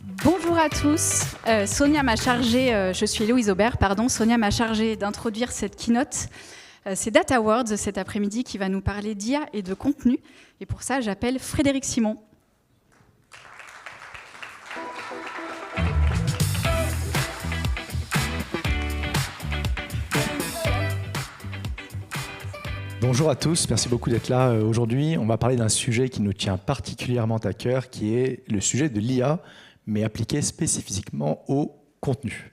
Bonjour à tous. Sonia m'a chargé, je suis Héloïse Aubert, pardon. Sonia m'a chargé d'introduire cette keynote. C'est Data Awards cet après-midi qui va nous parler d'IA et de contenu. Et pour ça, j'appelle Frédéric Simon. Bonjour à tous, merci beaucoup d'être là aujourd'hui. On va parler d'un sujet qui nous tient particulièrement à cœur, qui est le sujet de l'IA, mais appliqué spécifiquement au contenu.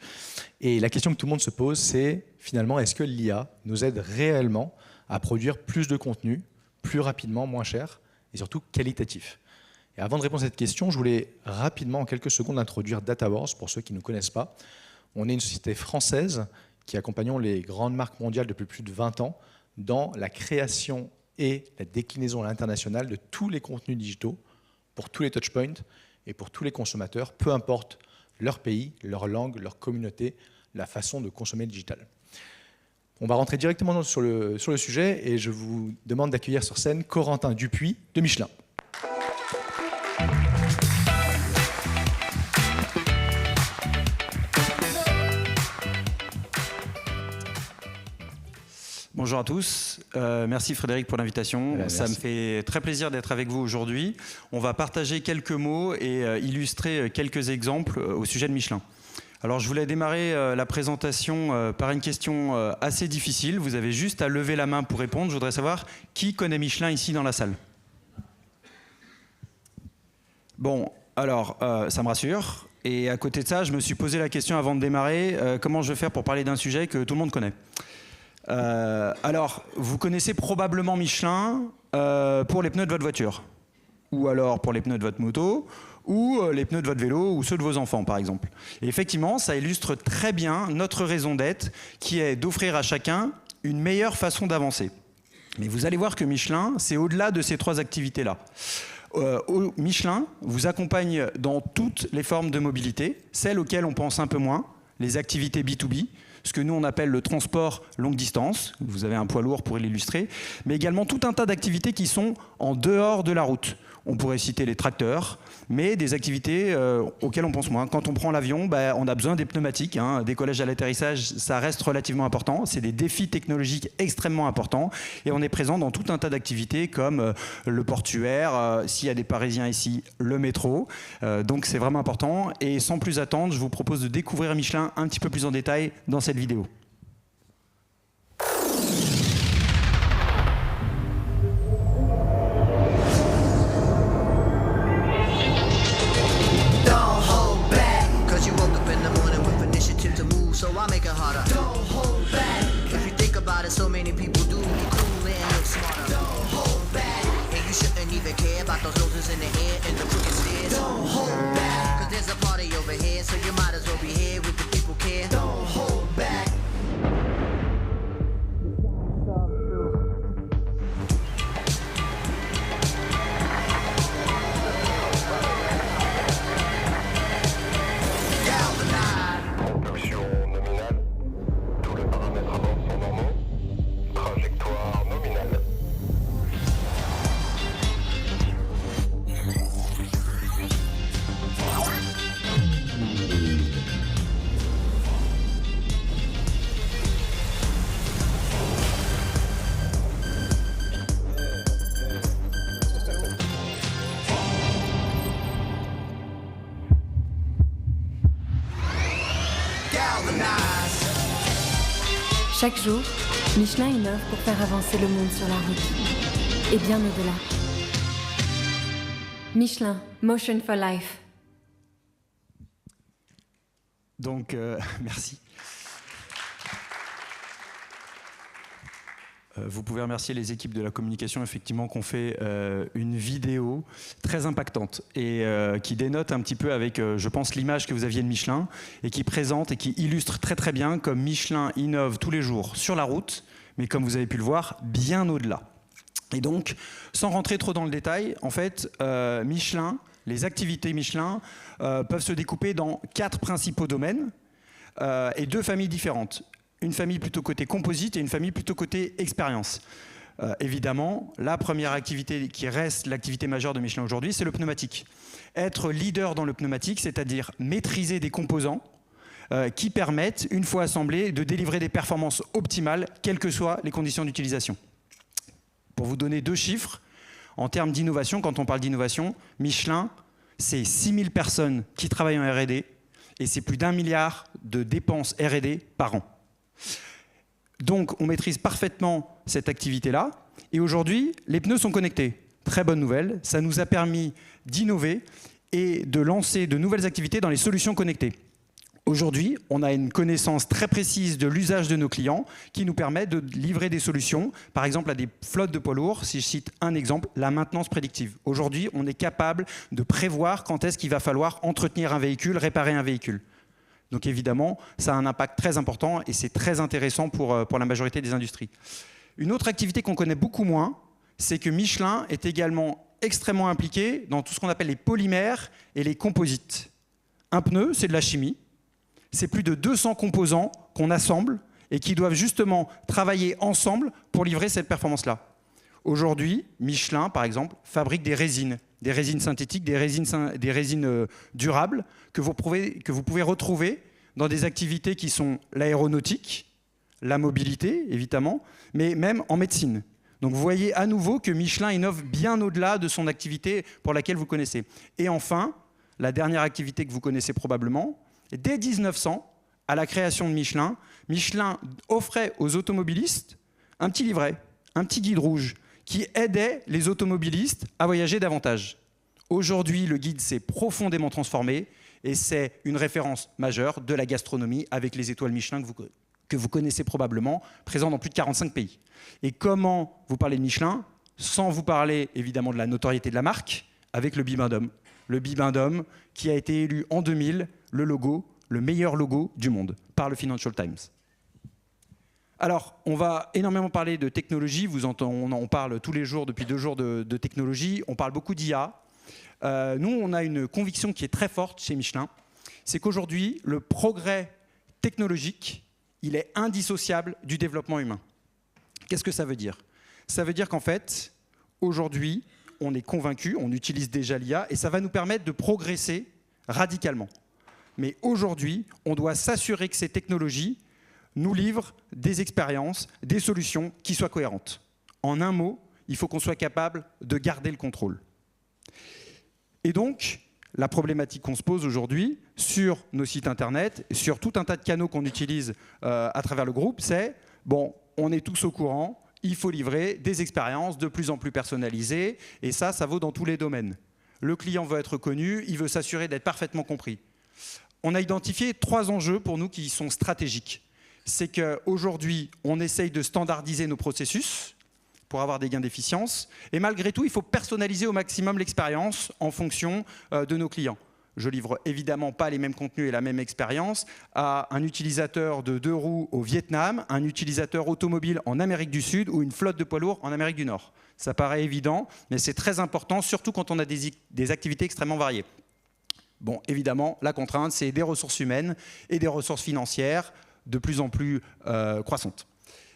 Et la question que tout le monde se pose, c'est finalement, est-ce que l'IA nous aide réellement à produire plus de contenu, plus rapidement, moins cher, et surtout qualitatif? Et avant de répondre à cette question, je voulais rapidement, en quelques secondes, introduire Data Wars, pour ceux qui ne nous connaissent pas. On est une société française qui accompagnons les grandes marques mondiales depuis plus de 20 ans dans la création et la déclinaison à l'international de tous les contenus digitaux pour tous les touchpoints et pour tous les consommateurs, peu importe leur pays, leur langue, leur communauté, la façon de consommer le digital. On va rentrer directement sur le sujet et je vous demande d'accueillir sur scène Corentin Dupuis de Michelin. Bonjour à tous, merci Frédéric pour l'invitation. Ça me fait très plaisir d'être avec vous aujourd'hui. On va partager quelques mots et illustrer quelques exemples au sujet de Michelin. Alors je voulais démarrer la présentation par une question assez difficile. Vous avez juste à lever la main pour répondre. Je voudrais savoir qui connaît Michelin ici dans la salle. Bon, alors ça me rassure. Et à côté de ça, je me suis posé la question avant de démarrer, comment je vais faire pour parler d'un sujet que tout le monde connaît. Alors, vous connaissez probablement Michelin pour les pneus de votre voiture, ou alors pour les pneus de votre moto, ou les pneus de votre vélo, ou ceux de vos enfants, par exemple. Et effectivement, ça illustre très bien notre raison d'être, qui est d'offrir à chacun une meilleure façon d'avancer. Mais vous allez voir que Michelin, c'est au-delà de ces trois activités-là. Michelin vous accompagne dans toutes les formes de mobilité, celles auxquelles on pense un peu moins, les activités B2B, ce que nous on appelle le transport longue distance, vous avez un poids lourd pour l'illustrer, mais également tout un tas d'activités qui sont en dehors de la route. On pourrait citer les tracteurs, mais des activités auxquelles on pense moins. Quand on prend l'avion, on a besoin des pneumatiques. Décollage à l'atterrissage, ça reste relativement important. C'est des défis technologiques extrêmement importants. Et on est présent dans tout un tas d'activités comme le portuaire, s'il y a des Parisiens ici, le métro. Donc c'est vraiment important. Et sans plus attendre, je vous propose de découvrir Michelin un petit peu plus en détail dans cette vidéo. So I make it harder. Don't hold back. If you think about it, so many people do. You cool and look smarter. Don't hold back. And you shouldn't even care about those noses in the air and the crooked stairs. Don't hold back. Cause there's a party over here, so you might as well be here with the people care. Don't hold back. Chaque jour, Michelin innove pour faire avancer le monde sur la route. Et bien au-delà. Michelin, Motion for Life. Donc, merci. Vous pouvez remercier les équipes de la communication, effectivement, qui ont fait une vidéo très impactante et qui dénote un petit peu avec, je pense, l'image que vous aviez de Michelin et qui présente et qui illustre très très bien comme Michelin innove tous les jours sur la route, mais comme vous avez pu le voir, bien au-delà. Et donc, sans rentrer trop dans le détail, en fait, Michelin, les activités Michelin peuvent se découper dans 4 principaux domaines et 2 familles différentes. Une famille plutôt côté composite et une famille plutôt côté expérience. évidemment, la première activité qui reste l'activité majeure de Michelin aujourd'hui, c'est le pneumatique. Être leader dans le pneumatique, c'est-à-dire maîtriser des composants qui permettent, une fois assemblés, de délivrer des performances optimales, quelles que soient les conditions d'utilisation. Pour vous donner 2 chiffres, en termes d'innovation, quand on parle d'innovation, Michelin, c'est 6000 personnes qui travaillent en R&D et c'est plus d'1 milliard de dépenses R&D par an. Donc, on maîtrise parfaitement cette activité-là. Et aujourd'hui, les pneus sont connectés. Très bonne nouvelle. Ça nous a permis d'innover et de lancer de nouvelles activités dans les solutions connectées. Aujourd'hui, on a une connaissance très précise de l'usage de nos clients qui nous permet de livrer des solutions, par exemple à des flottes de poids lourds. Si je cite un exemple, la maintenance prédictive. Aujourd'hui, on est capable de prévoir quand est-ce qu'il va falloir entretenir un véhicule, réparer un véhicule. Donc évidemment, ça a un impact très important et c'est très intéressant pour la majorité des industries. Une autre activité qu'on connaît beaucoup moins, c'est que Michelin est également extrêmement impliqué dans tout ce qu'on appelle les polymères et les composites. Un pneu, c'est de la chimie. C'est plus de 200 composants qu'on assemble et qui doivent justement travailler ensemble pour livrer cette performance-là. Aujourd'hui, Michelin, par exemple, fabrique des résines synthétiques, des résines durables que vous pouvez retrouver dans des activités qui sont l'aéronautique, la mobilité, évidemment, mais même en médecine. Donc vous voyez à nouveau que Michelin innove bien au-delà de son activité pour laquelle vous connaissez. Et enfin, la dernière activité que vous connaissez probablement, dès 1900, à la création de Michelin, Michelin offrait aux automobilistes un petit livret, un petit guide rouge, qui aidait les automobilistes à voyager davantage. Aujourd'hui, le guide s'est profondément transformé et c'est une référence majeure de la gastronomie avec les étoiles Michelin que vous connaissez probablement, présents dans plus de 45 pays. Et comment vous parlez de Michelin sans vous parler évidemment de la notoriété de la marque avec le Bibendum. Le Bibendum qui a été élu en 2000 le meilleur logo du monde par le Financial Times. Alors, on va énormément parler de technologie. On en parle tous les jours, depuis 2 jours de technologie. On parle beaucoup d'IA. Nous, on a une conviction qui est très forte chez Michelin. C'est qu'aujourd'hui, le progrès technologique, il est indissociable du développement humain. Qu'est-ce que ça veut dire? Ça veut dire qu'en fait, aujourd'hui, on est convaincu, on utilise déjà l'IA, et ça va nous permettre de progresser radicalement. Mais aujourd'hui, on doit s'assurer que ces technologies nous livrent des expériences, des solutions qui soient cohérentes. En un mot, il faut qu'on soit capable de garder le contrôle. Et donc, la problématique qu'on se pose aujourd'hui sur nos sites internet, sur tout un tas de canaux qu'on utilise à travers le groupe, c'est, bon, on est tous au courant, il faut livrer des expériences de plus en plus personnalisées, et ça vaut dans tous les domaines. Le client veut être connu, il veut s'assurer d'être parfaitement compris. On a identifié 3 enjeux pour nous qui sont stratégiques. C'est qu'aujourd'hui, on essaye de standardiser nos processus pour avoir des gains d'efficience. Et malgré tout, il faut personnaliser au maximum l'expérience en fonction de nos clients. Je livre évidemment pas les mêmes contenus et la même expérience à un utilisateur de 2 roues au Vietnam, un utilisateur automobile en Amérique du Sud ou une flotte de poids lourds en Amérique du Nord. Ça paraît évident, mais c'est très important, surtout quand on a des activités extrêmement variées. Bon, évidemment, la contrainte, c'est des ressources humaines et des ressources financières de plus en plus croissantes.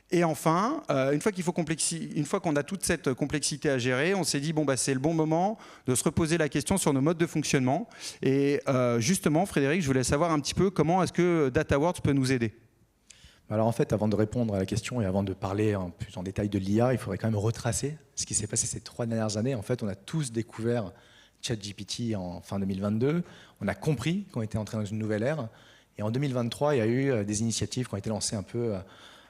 Et enfin, une fois qu'on a toute cette complexité à gérer, on s'est dit, bon, c'est le bon moment de se reposer la question sur nos modes de fonctionnement. Et justement, Frédéric, je voulais savoir un petit peu comment est-ce que DataWords peut nous aider. Alors en fait, avant de répondre à la question et avant de parler plus en détail de l'IA, il faudrait quand même retracer ce qui s'est passé ces 3 dernières années. En fait, on a tous découvert ChatGPT en fin 2022. On a compris qu'on était entré dans une nouvelle ère. Et en 2023, il y a eu des initiatives qui ont été lancées un peu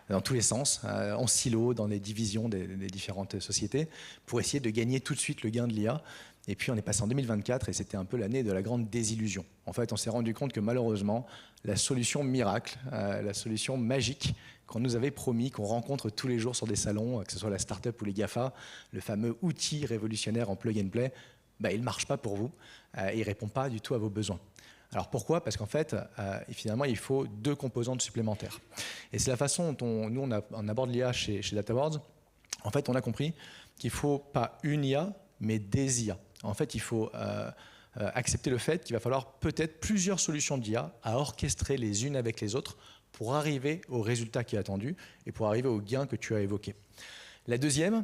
dans tous les sens, en silo, dans les divisions des différentes sociétés, pour essayer de gagner tout de suite le gain de l'IA. Et puis on est passé en 2024 et c'était un peu l'année de la grande désillusion. En fait, on s'est rendu compte que malheureusement, la solution miracle, la solution magique qu'on nous avait promis, qu'on rencontre tous les jours sur des salons, que ce soit la start-up ou les GAFA, le fameux outil révolutionnaire en plug and play, il ne marche pas pour vous et il ne répond pas du tout à vos besoins. Alors pourquoi? Parce qu'en fait, finalement, il faut 2 composantes supplémentaires. Et c'est la façon dont nous, on aborde l'IA chez DataWords. En fait, on a compris qu'il ne faut pas une IA, mais des IA. En fait, il faut accepter le fait qu'il va falloir peut-être plusieurs solutions d'IA à orchestrer les unes avec les autres pour arriver au résultat qui est attendu et pour arriver au gain que tu as évoqué. La deuxième,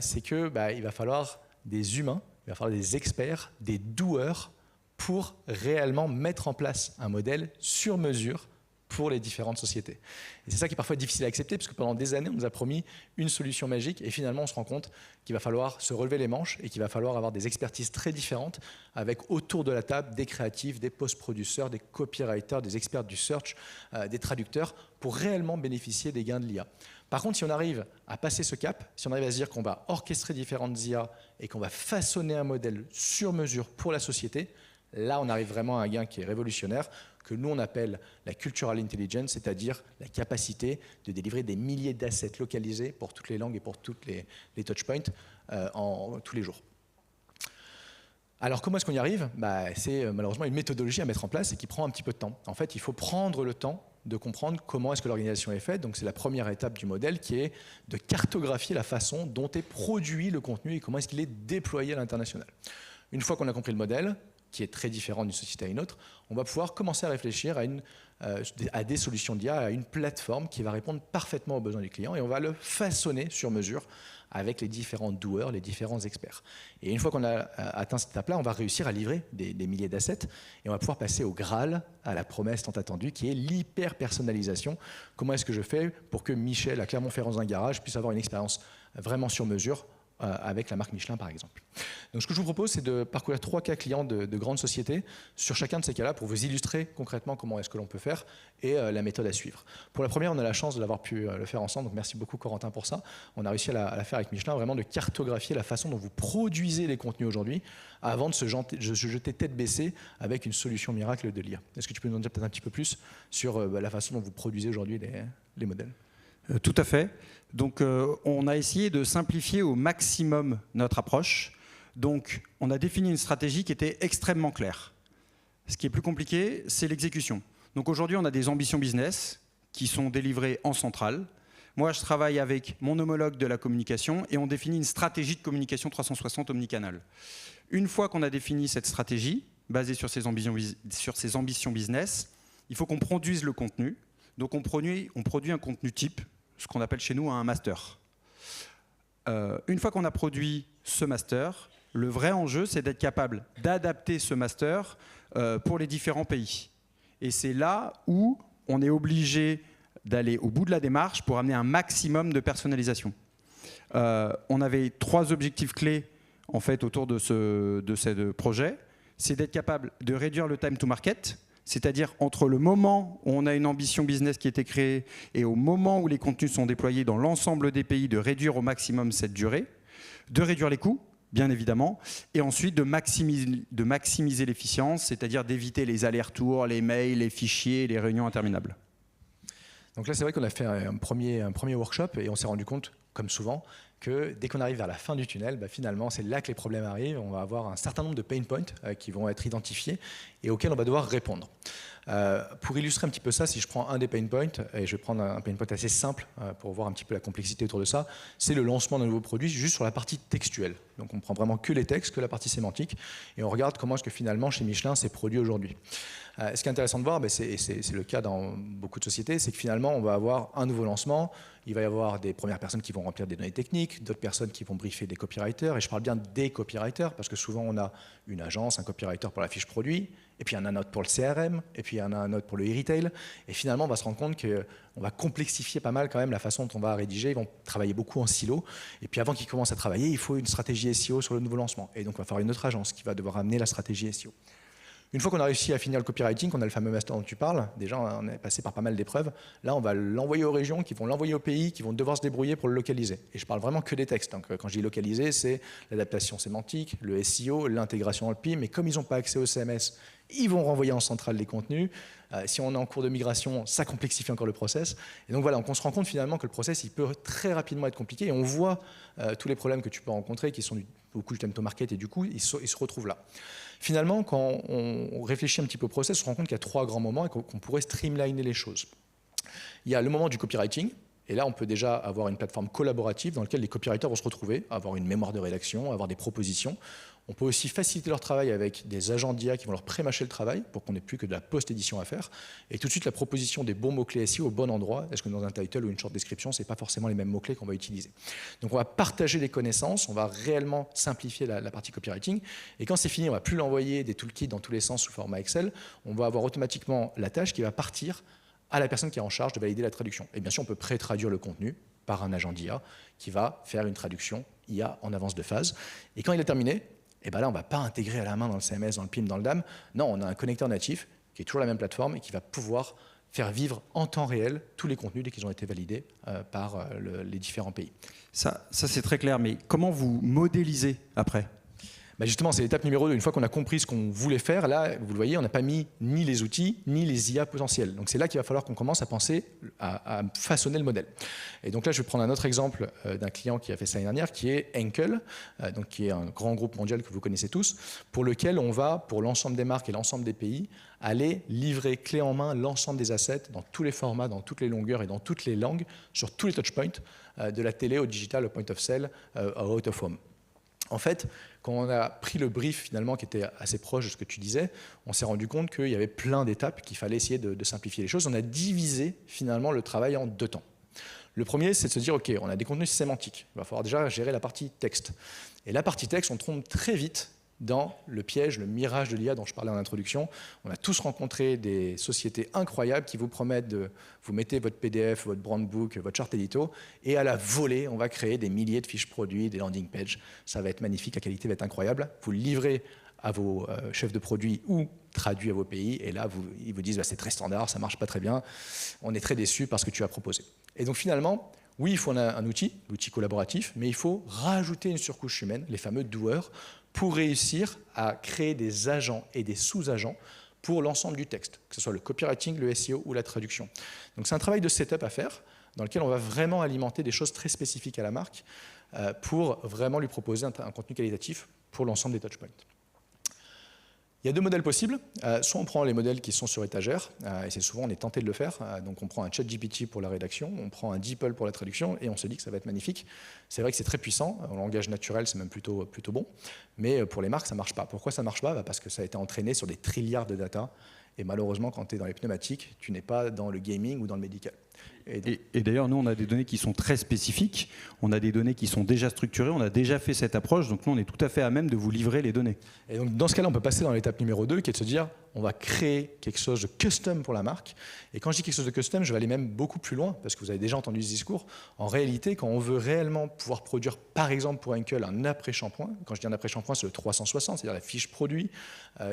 c'est que il va falloir des humains, il va falloir des experts, des doueurs pour réellement mettre en place un modèle sur mesure pour les différentes sociétés. Et c'est ça qui est parfois difficile à accepter, parce que pendant des années, on nous a promis une solution magique, et finalement, on se rend compte qu'il va falloir se relever les manches et qu'il va falloir avoir des expertises très différentes, avec autour de la table des créatifs, des post-producteurs, des copywriters, des experts du search, des traducteurs, pour réellement bénéficier des gains de l'IA. Par contre, si on arrive à passer ce cap, si on arrive à se dire qu'on va orchestrer différentes IA et qu'on va façonner un modèle sur mesure pour la société, là, on arrive vraiment à un gain qui est révolutionnaire, que nous, on appelle la cultural intelligence, c'est-à-dire la capacité de délivrer des milliers d'assets localisés pour toutes les langues et pour tous les touchpoints tous les jours. Alors, comment est-ce qu'on y arrive ? C'est malheureusement une méthodologie à mettre en place et qui prend un petit peu de temps. En fait, il faut prendre le temps de comprendre comment est-ce que l'organisation est faite. Donc, c'est la première étape du modèle qui est de cartographier la façon dont est produit le contenu et comment est-ce qu'il est déployé à l'international. Une fois qu'on a compris le modèle, qui est très différent d'une société à une autre, on va pouvoir commencer à réfléchir à des solutions d'IA, à une plateforme qui va répondre parfaitement aux besoins du client, et on va le façonner sur mesure avec les différents doueurs, les différents experts. Et une fois qu'on a atteint cette étape-là, on va réussir à livrer des milliers d'assets, et on va pouvoir passer au Graal, à la promesse tant attendue, qui est l'hyper-personnalisation. Comment est-ce que je fais pour que Michel, à Clermont-Ferrand, dans un garage, puisse avoir une expérience vraiment sur mesure avec la marque Michelin, par exemple. Donc, ce que je vous propose, c'est de parcourir 3 cas clients de grandes sociétés sur chacun de ces cas-là pour vous illustrer concrètement comment est-ce que l'on peut faire et la méthode à suivre. Pour la première, on a la chance de l'avoir pu le faire ensemble, donc merci beaucoup Corentin pour ça. On a réussi à la faire avec Michelin, vraiment de cartographier la façon dont vous produisez les contenus aujourd'hui avant de se jeter tête baissée avec une solution miracle de l'IA. Est-ce que tu peux nous en dire peut-être un petit peu plus sur la façon dont vous produisez aujourd'hui les modèles ? Tout à fait. Donc, on a essayé de simplifier au maximum notre approche. Donc, on a défini une stratégie qui était extrêmement claire. Ce qui est plus compliqué, c'est l'exécution. Donc, aujourd'hui, on a des ambitions business qui sont délivrées en centrale. Moi, je travaille avec mon homologue de la communication et on définit une stratégie de communication 360 omnicanal. Une fois qu'on a défini cette stratégie, basée sur ces ambitions business, il faut qu'on produise le contenu. Donc, on produit un contenu type, ce qu'on appelle chez nous un master. Une fois qu'on a produit ce master, le vrai enjeu, c'est d'être capable d'adapter ce master pour les différents pays. Et c'est là où on est obligé d'aller au bout de la démarche pour amener un maximum de personnalisation. On avait 3 objectifs clés en fait, autour de ce projet. C'est d'être capable de réduire le time to market, c'est-à-dire entre le moment où on a une ambition business qui a été créée et au moment où les contenus sont déployés dans l'ensemble des pays, de réduire au maximum cette durée, de réduire les coûts, bien évidemment, et ensuite de maximiser l'efficience, c'est-à-dire d'éviter les allers-retours, les mails, les fichiers, les réunions interminables. Donc là, c'est vrai qu'on a fait un premier workshop et on s'est rendu compte, comme souvent, que dès qu'on arrive vers la fin du tunnel, finalement, c'est là que les problèmes arrivent. On va avoir un certain nombre de pain points qui vont être identifiés et auxquels on va devoir répondre. Pour illustrer un petit peu ça, si je prends un des pain points, et je vais prendre un pain point assez simple pour voir un petit peu la complexité autour de ça, c'est le lancement d'un nouveau produit juste sur la partie textuelle. Donc on prend vraiment que les textes, que la partie sémantique, et on regarde comment est-ce que finalement chez Michelin c'est produit aujourd'hui. Ce qui est intéressant de voir, c'est le cas dans beaucoup de sociétés, c'est que finalement on va avoir un nouveau lancement, il va y avoir des premières personnes qui vont remplir des données techniques, d'autres personnes qui vont briefer des copywriters, et je parle bien des copywriters parce que souvent on a une agence, un copywriter pour la fiche produit, et puis il y en a un autre pour le CRM, et puis il y en a un autre pour le e-retail, et finalement on va se rendre compte qu'on va complexifier pas mal quand même la façon dont on va rédiger, ils vont travailler beaucoup en silo, et puis avant qu'ils commencent à travailler, il faut une stratégie SEO sur le nouveau lancement, et donc il va falloir une autre agence qui va devoir amener la stratégie SEO. Une fois qu'on a réussi à finir le copywriting, qu'on a le fameux master dont tu parles, déjà on est passé par pas mal d'épreuves, là on va l'envoyer aux régions, qui vont l'envoyer aux pays, qui vont devoir se débrouiller pour le localiser. Et je parle vraiment que des textes. Donc, quand je dis localiser, c'est l'adaptation sémantique, le SEO, l'intégration dans le PIM, mais comme ils n'ont pas accès au CMS, ils vont renvoyer en centrale les contenus. Si on est en cours de migration, ça complexifie encore le process. Et donc voilà, on se rend compte finalement que le process il peut très rapidement être compliqué, et on voit tous les problèmes que tu peux rencontrer, qui sont beaucoup du time to market, et du coup ils se retrouvent là. Finalement, quand on réfléchit un petit peu au process, on se rend compte qu'il y a 3 grands moments et qu'on pourrait streamliner les choses. Il y a le moment du copywriting, et là on peut déjà avoir une plateforme collaborative dans laquelle les copywriters vont se retrouver, avoir une mémoire de rédaction, avoir des propositions. On peut aussi faciliter leur travail avec des agents d'IA qui vont leur pré-mâcher le travail pour qu'on n'ait plus que de la post-édition à faire. Et tout de suite, la proposition des bons mots-clés SEO au bon endroit. Est-ce que dans un title ou une short description, ce n'est pas forcément les mêmes mots-clés qu'on va utiliser. Donc on va partager les connaissances, on va réellement simplifier la partie copywriting. Et quand c'est fini, on ne va plus l'envoyer des toolkits dans tous les sens sous format Excel. On va avoir automatiquement la tâche qui va partir à la personne qui est en charge de valider la traduction. Et bien sûr, on peut pré-traduire le contenu par un agent d'IA qui va faire une traduction IA en avance de phase. Et quand il est terminé, et ben là, on ne va pas intégrer à la main dans le CMS, dans le PIM, dans le DAM. Non, on a un connecteur natif qui est toujours la même plateforme et qui va pouvoir faire vivre en temps réel tous les contenus dès qu'ils ont été validés par les différents pays. Ça c'est très clair, mais comment vous modélisez après ? Justement, c'est l'étape numéro 2. Une fois qu'on a compris ce qu'on voulait faire, là, vous le voyez, on n'a pas mis ni les outils, ni les IA potentiels. Donc c'est là qu'il va falloir qu'on commence à penser à façonner le modèle. Et donc là, je vais prendre un autre exemple d'un client qui a fait ça l'année dernière, qui est Henkel, donc qui est un grand groupe mondial que vous connaissez tous, pour lequel on va, pour l'ensemble des marques et l'ensemble des pays, aller livrer clé en main l'ensemble des assets dans tous les formats, dans toutes les longueurs et dans toutes les langues, sur tous les touchpoints, de la télé au digital, au point of sale, au out of home. En fait, quand on a pris le brief finalement qui était assez proche de ce que tu disais, on s'est rendu compte qu'il y avait plein d'étapes, qu'il fallait essayer de simplifier les choses. On a divisé finalement le travail en 2 temps. Le premier, c'est de se dire, OK, on a des contenus sémantiques. Il va falloir déjà gérer la partie texte. Et la partie texte, on tombe très vite dans le piège, le mirage de l'IA dont je parlais en introduction. On a tous rencontré des sociétés incroyables qui vous promettent de vous mettez votre PDF, votre brand book, votre chart édito, et à la volée, on va créer des milliers de fiches produits, des landing pages. Ça va être magnifique, la qualité va être incroyable. Vous le livrez à vos chefs de produits ou traduit à vos pays, et là, ils vous disent c'est très standard, ça ne marche pas très bien, on est très déçus parce que tu as proposé. Et donc finalement, oui, il faut un outil, l'outil collaboratif, mais il faut rajouter une surcouche humaine, les fameux doueurs, pour réussir à créer des agents et des sous-agents pour l'ensemble du texte, que ce soit le copywriting, le SEO ou la traduction. Donc c'est un travail de setup à faire, dans lequel on va vraiment alimenter des choses très spécifiques à la marque pour vraiment lui proposer un contenu qualitatif pour l'ensemble des touchpoints. Il y a 2 modèles possibles. Soit on prend les modèles qui sont sur étagère, et c'est souvent on est tenté de le faire. Donc on prend un ChatGPT pour la rédaction, on prend un DeepL pour la traduction, et on se dit que ça va être magnifique. C'est vrai que c'est très puissant. En langage naturel, c'est même plutôt bon. Mais pour les marques, ça ne marche pas. Pourquoi ça ne marche pas ? Parce que ça a été entraîné sur des trilliards de data. Et malheureusement, quand tu es dans les pneumatiques, tu n'es pas dans le gaming ou dans le médical. Et d'ailleurs, nous, on a des données qui sont très spécifiques, on a des données qui sont déjà structurées, on a déjà fait cette approche, donc nous, on est tout à fait à même de vous livrer les données. Et donc, dans ce cas-là, on peut passer dans l'étape numéro 2, qui est de se dire, on va créer quelque chose de custom pour la marque. Et quand je dis quelque chose de custom, je vais aller même beaucoup plus loin, parce que vous avez déjà entendu ce discours. En réalité, quand on veut réellement pouvoir produire, par exemple pour Henkel, un après-shampoing, quand je dis un après-shampoing, c'est le 360, c'est-à-dire la fiche produit,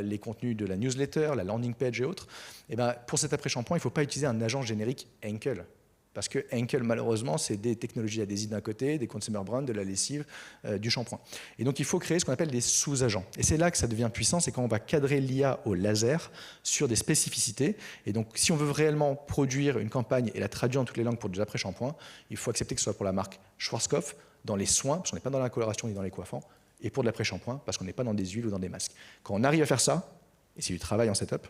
les contenus de la newsletter, la landing page et autres, et ben, pour cet après-shampoing, il ne faut pas utiliser un agent générique Henkel. Parce que Henkel, malheureusement, c'est des technologies adhésives d'un côté, des consumer brands, de la lessive, du shampoing. Et donc, il faut créer ce qu'on appelle des sous-agents. Et c'est là que ça devient puissant, c'est quand on va cadrer l'IA au laser sur des spécificités. Et donc, si on veut réellement produire une campagne et la traduire en toutes les langues pour des après-shampoings, il faut accepter que ce soit pour la marque Schwarzkopf, dans les soins, parce qu'on n'est pas dans la coloration ni dans les coiffants, et pour de l'après-shampoing, parce qu'on n'est pas dans des huiles ou dans des masques. Quand on arrive à faire ça, et c'est du travail en setup,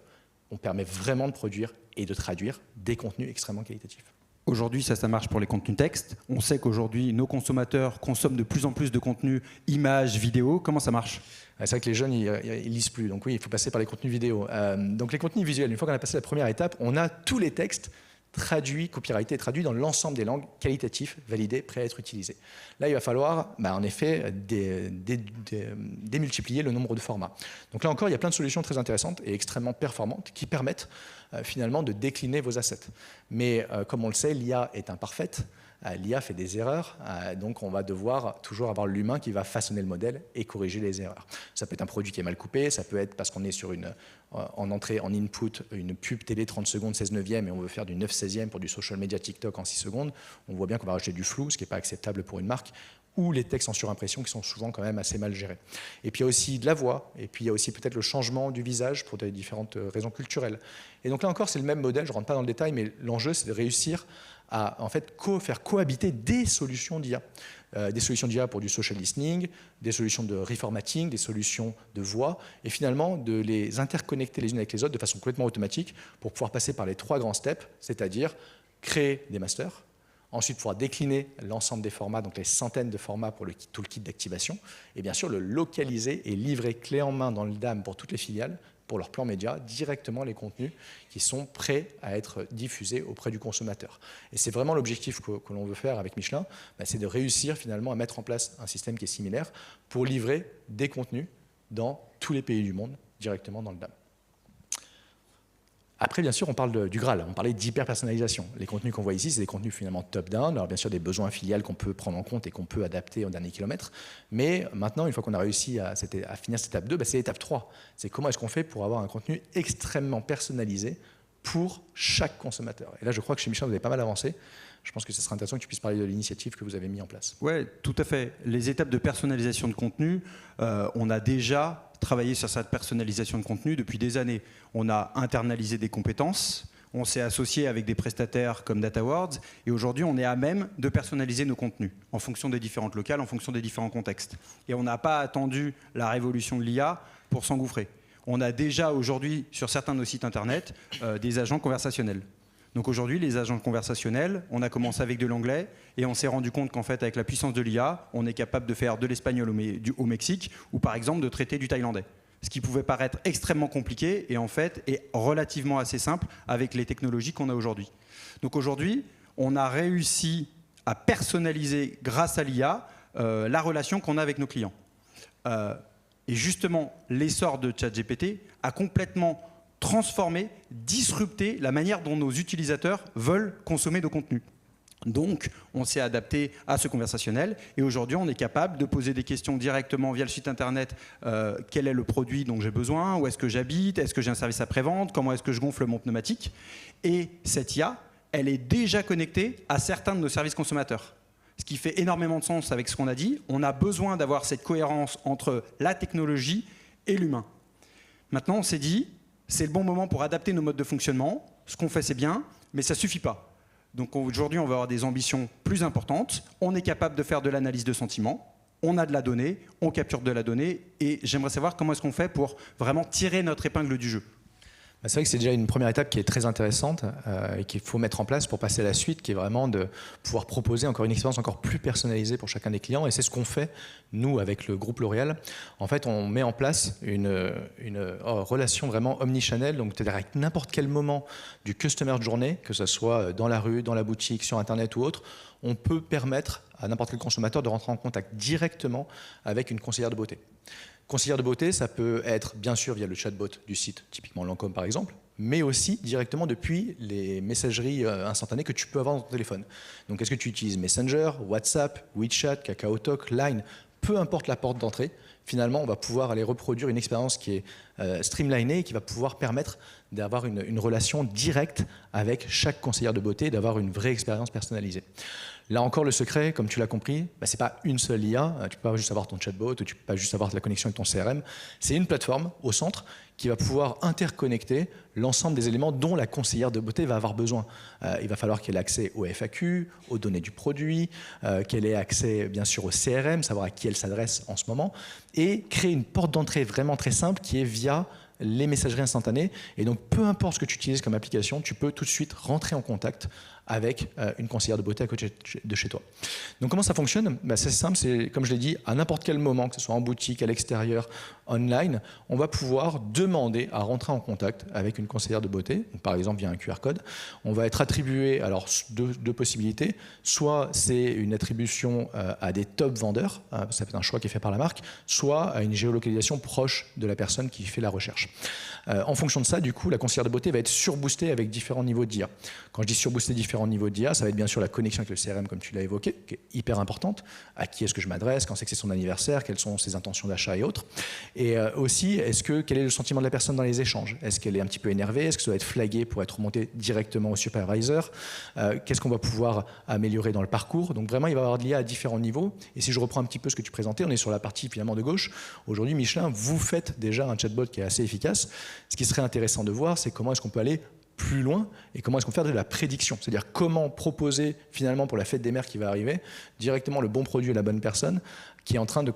on permet vraiment de produire et de traduire des contenus extrêmement qualitatifs. Aujourd'hui, ça marche pour les contenus texte. On sait qu'aujourd'hui, nos consommateurs consomment de plus en plus de contenus images, vidéos. Comment ça marche ? C'est vrai que les jeunes, ils lisent plus. Donc oui, il faut passer par les contenus vidéo. Donc les contenus visuels, une fois qu'on a passé la première étape, on a tous les textes traduits, copyrightés, traduits dans l'ensemble des langues, qualitatifs, validés, prêts à être utilisés. Là, il va falloir, en effet, démultiplier le nombre de formats. Donc là encore, il y a plein de solutions très intéressantes et extrêmement performantes qui permettent finalement de décliner vos assets. Mais comme on le sait, l'IA est imparfaite. L'IA fait des erreurs, donc on va devoir toujours avoir l'humain qui va façonner le modèle et corriger les erreurs. Ça peut être un produit qui est mal coupé, ça peut être parce qu'on est sur en entrée, en input, une pub télé 30 secondes, 16/9 et on veut faire du 9/16 pour du social media TikTok en 6 secondes. On voit bien qu'on va rajouter du flou, ce qui n'est pas acceptable pour une marque, ou les textes en surimpression qui sont souvent quand même assez mal gérés. Et puis il y a aussi de la voix, et puis il y a aussi peut-être le changement du visage pour des différentes raisons culturelles. Et donc là encore, c'est le même modèle, je ne rentre pas dans le détail, mais l'enjeu, c'est de réussir à en fait, faire cohabiter des solutions d'IA. Des solutions d'IA pour du social listening, des solutions de reformatting, des solutions de voix, et finalement de les interconnecter les unes avec les autres de façon complètement automatique pour pouvoir passer par les 3 grands steps, c'est-à-dire créer des masters, ensuite pouvoir décliner l'ensemble des formats, donc les centaines de formats pour tout le kit d'activation, et bien sûr le localiser et livrer clé en main dans le DAM pour toutes les filiales, pour leur plan média, directement les contenus qui sont prêts à être diffusés auprès du consommateur. Et c'est vraiment l'objectif que l'on veut faire avec Michelin, c'est de réussir finalement à mettre en place un système qui est similaire pour livrer des contenus dans tous les pays du monde, directement dans le DAM. Après, bien sûr, on parle du Graal, on parlait d'hyper-personnalisation. Les contenus qu'on voit ici, c'est des contenus finalement top-down, alors bien sûr des besoins filiales qu'on peut prendre en compte et qu'on peut adapter au dernier kilomètre. Mais maintenant, une fois qu'on a réussi à finir cette étape 2, c'est l'étape 3. C'est comment est-ce qu'on fait pour avoir un contenu extrêmement personnalisé pour chaque consommateur. Et là, je crois que chez Michelin, vous avez pas mal avancé. Je pense que ce serait intéressant que tu puisses parler de l'initiative que vous avez mise en place. Oui, tout à fait. Les étapes de personnalisation de contenu, on a déjà travaillé sur cette personnalisation de contenu depuis des années. On a internalisé des compétences, on s'est associé avec des prestataires comme DataWords, et aujourd'hui, on est à même de personnaliser nos contenus en fonction des différentes locales, en fonction des différents contextes. Et on n'a pas attendu la révolution de l'IA pour s'engouffrer. On a déjà aujourd'hui, sur certains de nos sites internet, des agents conversationnels. Donc aujourd'hui, les agents conversationnels, on a commencé avec de l'anglais et on s'est rendu compte qu'en fait, avec la puissance de l'IA, on est capable de faire de l'espagnol au Mexique ou par exemple de traiter du thaïlandais. Ce qui pouvait paraître extrêmement compliqué et en fait est relativement assez simple avec les technologies qu'on a aujourd'hui. Donc aujourd'hui, on a réussi à personnaliser grâce à l'IA la relation qu'on a avec nos clients. Et justement, l'essor de ChatGPT a complètement transformer, disrupter la manière dont nos utilisateurs veulent consommer nos contenus. Donc, on s'est adapté à ce conversationnel et aujourd'hui, on est capable de poser des questions directement via le site internet. Quel est le produit dont j'ai besoin? Où est-ce que j'habite? Est-ce que j'ai un service après-vente? Comment est-ce que je gonfle mon pneumatique? Et cette IA, elle est déjà connectée à certains de nos services consommateurs. Ce qui fait énormément de sens avec ce qu'on a dit. On a besoin d'avoir cette cohérence entre la technologie et l'humain. Maintenant, on s'est dit, c'est le bon moment pour adapter nos modes de fonctionnement. Ce qu'on fait, c'est bien, mais ça ne suffit pas. Donc aujourd'hui, on va avoir des ambitions plus importantes. On est capable de faire de l'analyse de sentiments. On a de la donnée, on capture de la donnée. Et j'aimerais savoir comment est-ce qu'on fait pour vraiment tirer notre épingle du jeu. C'est vrai que c'est déjà une première étape qui est très intéressante et qu'il faut mettre en place pour passer à la suite, qui est vraiment de pouvoir proposer encore une expérience encore plus personnalisée pour chacun des clients. Et c'est ce qu'on fait, nous, avec le groupe L'Oréal. En fait, on met en place une relation vraiment omnichannel, donc c'est-à-dire avec n'importe quel moment du customer journey, que ce soit dans la rue, dans la boutique, sur Internet ou autre, on peut permettre à n'importe quel consommateur de rentrer en contact directement avec une conseillère de beauté. Conseillère de beauté, ça peut être bien sûr via le chatbot du site, typiquement Lancôme par exemple, mais aussi directement depuis les messageries instantanées que tu peux avoir dans ton téléphone. Donc est-ce que tu utilises Messenger, WhatsApp, WeChat, KakaoTalk, Line, peu importe la porte d'entrée, finalement on va pouvoir aller reproduire une expérience qui est streamlinée et qui va pouvoir permettre d'avoir une relation directe avec chaque conseillère de beauté et d'avoir une vraie expérience personnalisée. Là encore, le secret, comme tu l'as compris, ce n'est pas une seule IA. Tu ne peux pas juste avoir ton chatbot ou tu ne peux pas juste avoir la connexion avec ton CRM. C'est une plateforme au centre qui va pouvoir interconnecter l'ensemble des éléments dont la conseillère de beauté va avoir besoin. Il va falloir qu'elle ait accès au FAQ, aux données du produit, qu'elle ait accès bien sûr au CRM, savoir à qui elle s'adresse en ce moment, et créer une porte d'entrée vraiment très simple qui est via les messageries instantanées. Et donc, peu importe ce que tu utilises comme application, tu peux tout de suite rentrer en contact avec une conseillère de beauté à côté de chez toi. Donc, comment ça fonctionne? C'est simple, c'est comme je l'ai dit, à n'importe quel moment, que ce soit en boutique, à l'extérieur, online, on va pouvoir demander à rentrer en contact avec une conseillère de beauté, par exemple via un QR code. On va être attribué, alors deux possibilités, soit c'est une attribution à des top vendeurs, ça peut être un choix qui est fait par la marque, soit à une géolocalisation proche de la personne qui fait la recherche. En fonction de ça, du coup, la conseillère de beauté va être surboostée avec différents niveaux d'IA. Quand je dis surboostée différents niveaux d'IA, ça va être bien sûr la connexion avec le CRM, comme tu l'as évoqué, qui est hyper importante. À qui est-ce que je m'adresse, quand c'est que c'est son anniversaire, quelles sont ses intentions d'achat et autres. Et aussi, quel est le sentiment de la personne dans les échanges? Est-ce qu'elle est un petit peu énervée? Est-ce que ça doit être flagué pour être remonté directement au supervisor? Qu'est-ce qu'on va pouvoir améliorer dans le parcours? Donc vraiment, il va y avoir de l'IA à différents niveaux. Et si je reprends un petit peu ce que tu présentais, on est sur la partie finalement de gauche. Aujourd'hui, Michelin, vous faites déjà un chatbot qui est assez efficace. Ce qui serait intéressant de voir, c'est comment est-ce qu'on peut aller plus loin et comment est-ce qu'on fait de la prédiction, c'est-à-dire comment proposer finalement pour la fête des mères qui va arriver directement le bon produit à la bonne personne, qui est en train de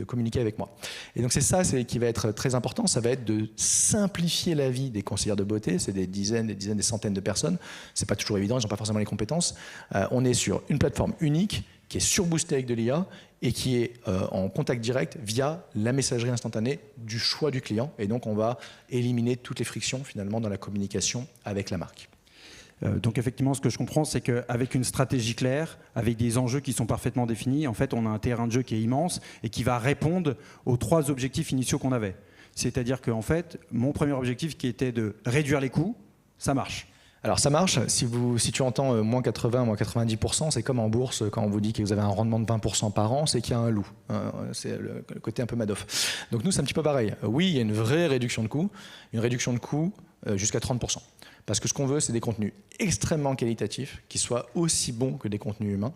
communiquer avec moi. Et donc c'est ça qui va être très important, ça va être de simplifier la vie des conseillères de beauté, c'est des dizaines, des centaines de personnes, c'est pas toujours évident, ils n'ont pas forcément les compétences. On est sur une plateforme unique, qui est surboostée avec de l'IA et qui est en contact direct via la messagerie instantanée du choix du client. Et donc on va éliminer toutes les frictions finalement dans la communication avec la marque. Donc effectivement, ce que je comprends, c'est qu'avec une stratégie claire, avec des enjeux qui sont parfaitement définis, en fait, on a un terrain de jeu qui est immense et qui va répondre aux 3 objectifs initiaux qu'on avait. C'est-à-dire qu'en fait, mon premier objectif qui était de réduire les coûts, ça marche. Alors ça marche, si tu entends moins 80, moins 90%, c'est comme en bourse, quand on vous dit que vous avez un rendement de 20% par an, c'est qu'il y a un loup. C'est le côté un peu Madoff. Donc nous, c'est un petit peu pareil. Oui, il y a une vraie réduction de coûts, jusqu'à 30%. Parce que ce qu'on veut, c'est des contenus extrêmement qualitatifs, qui soient aussi bons que des contenus humains,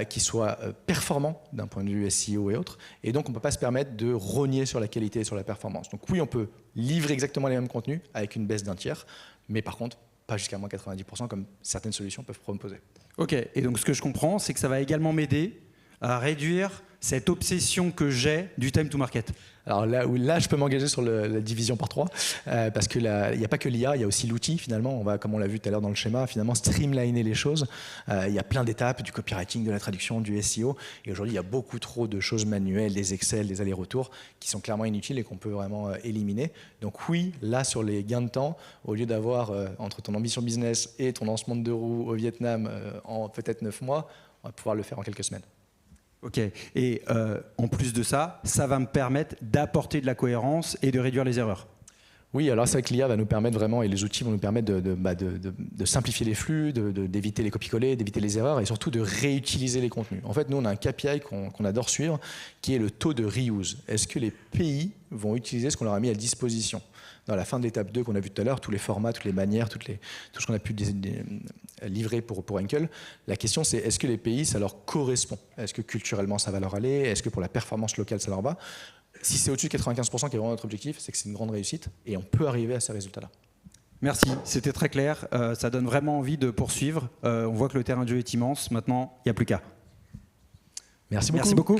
qui soient performants d'un point de vue SEO et autres. Et donc, on ne peut pas se permettre de rogner sur la qualité et sur la performance. Donc oui, on peut livrer exactement les mêmes contenus avec une baisse d'un tiers, mais par contre, pas jusqu'à moins 90% comme certaines solutions peuvent proposer. Ok, et donc ce que je comprends, c'est que ça va également m'aider à réduire cette obsession que j'ai du time to market. Alors là, je peux m'engager sur la division par 3, parce qu'il n'y a pas que l'IA, il y a aussi l'outil finalement. On va, comme on l'a vu tout à l'heure dans le schéma, finalement streamliner les choses. Il y a plein d'étapes, du copywriting, de la traduction, du SEO. Et aujourd'hui, il y a beaucoup trop de choses manuelles, des Excel, des allers-retours, qui sont clairement inutiles et qu'on peut vraiment éliminer. Donc oui, là, sur les gains de temps, au lieu d'avoir entre ton ambition business et ton lancement de 2 roues au Vietnam en peut-être 9 mois, on va pouvoir le faire en quelques semaines. Ok, et en plus de ça, ça va me permettre d'apporter de la cohérence et de réduire les erreurs. Oui, alors c'est vrai que l'IA va nous permettre vraiment, et les outils vont nous permettre de simplifier les flux, d'éviter les copier-coller, d'éviter les erreurs et surtout de réutiliser les contenus. En fait, nous, on a un KPI qu'on adore suivre, qui est le taux de reuse. Est-ce que les pays vont utiliser ce qu'on leur a mis à disposition ? Dans la fin de l'étape 2 qu'on a vu tout à l'heure, tous les formats, toutes les manières, tout ce qu'on a pu livrer pour Henkel, la question c'est est-ce que les pays, ça leur correspond ? Est-ce que culturellement ça va leur aller ? Est-ce que pour la performance locale ça leur va ? Si c'est au-dessus de 95% qui est vraiment notre objectif, c'est que c'est une grande réussite et on peut arriver à ces résultats-là. Merci, c'était très clair. Ça donne vraiment envie de poursuivre. On voit que le terrain de jeu est immense. Maintenant, il n'y a plus qu'à. Merci beaucoup. Merci beaucoup.